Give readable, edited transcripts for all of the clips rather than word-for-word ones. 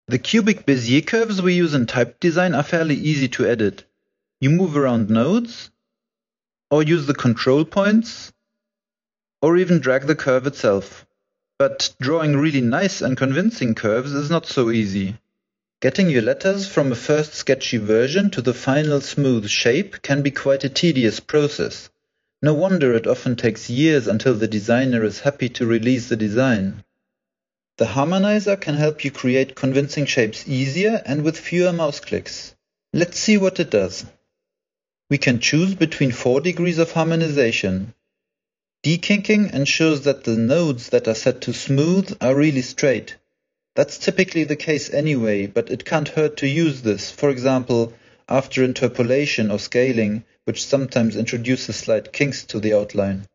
The cubic Bezier curves we use in type design are fairly easy to edit. You move around nodes, or use the control points, or even drag the curve itself. But drawing really nice and convincing curves is not so easy. Getting your letters from a first sketchy version to the final smooth shape can be quite a tedious process. No wonder it often takes years until the designer is happy to release the design. The Harmonizer can help you create convincing shapes easier and with fewer mouse clicks. Let's see what it does. We can choose between 4 degrees of harmonization. Dekinking ensures that the nodes that are set to smooth are really straight. That's typically the case anyway, but it can't hurt to use this, for example, after interpolation or scaling, which sometimes introduces slight kinks to the outline.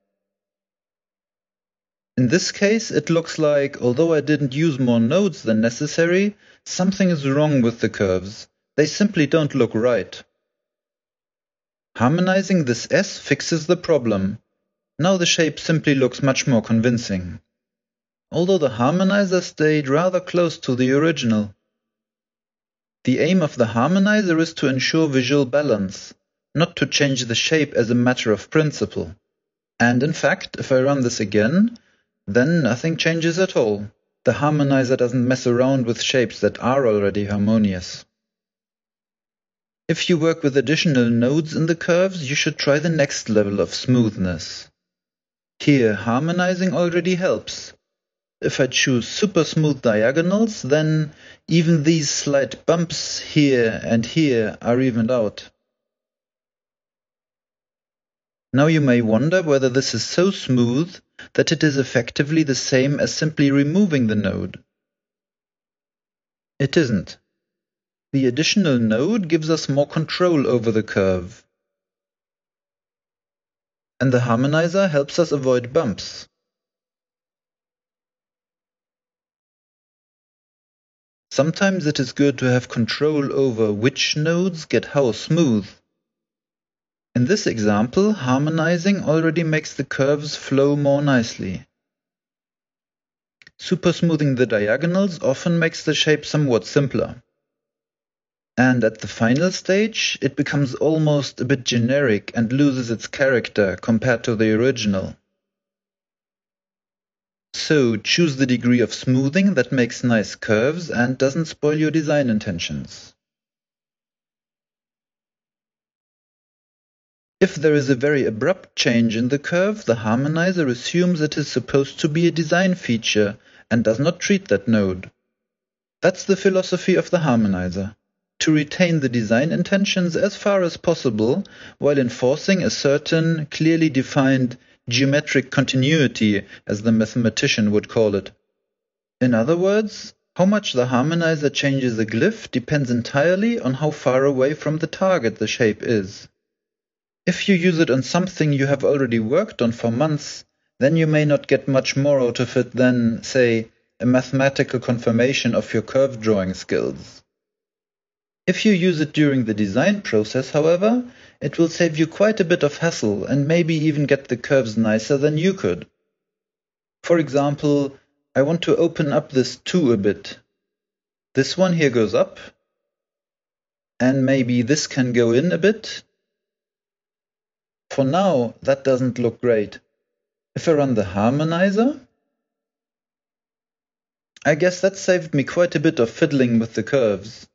In this case, it looks like, although I didn't use more nodes than necessary, something is wrong with the curves. They simply don't look right. Harmonizing this S fixes the problem. Now the shape simply looks much more convincing. Although the Harmonizer stayed rather close to the original. The aim of the Harmonizer is to ensure visual balance, not to change the shape as a matter of principle. And in fact, if I run this again, then nothing changes at all. The Harmonizer doesn't mess around with shapes that are already harmonious. If you work with additional nodes in the curves, you should try the next level of smoothness. Here, harmonizing already helps. If I choose super smooth diagonals, then even these slight bumps here and here are evened out. Now you may wonder whether this is so smooth that it is effectively the same as simply removing the node. It isn't. The additional node gives us more control over the curve. And the Harmonizer helps us avoid bumps. Sometimes it is good to have control over which nodes get how smooth. In this example, harmonizing already makes the curves flow more nicely. Supersmoothing the diagonals often makes the shape somewhat simpler. And at the final stage, it becomes almost a bit generic and loses its character compared to the original. So choose the degree of smoothing that makes nice curves and doesn't spoil your design intentions. If there is a very abrupt change in the curve, the Harmonizer assumes it is supposed to be a design feature and does not treat that node. That's the philosophy of the Harmonizer. To retain the design intentions as far as possible while enforcing a certain clearly defined geometric continuity, as the mathematician would call it. In other words, how much the Harmonizer changes a glyph depends entirely on how far away from the target the shape is. If you use it on something you have already worked on for months, then you may not get much more out of it than, say, a mathematical confirmation of your curve drawing skills. If you use it during the design process, however, it will save you quite a bit of hassle and maybe even get the curves nicer than you could. For example, I want to open up this 2 a bit. This one here goes up, and maybe this can go in a bit. For now, that doesn't look great. If I run the Harmonizer, I guess that saved me quite a bit of fiddling with the curves.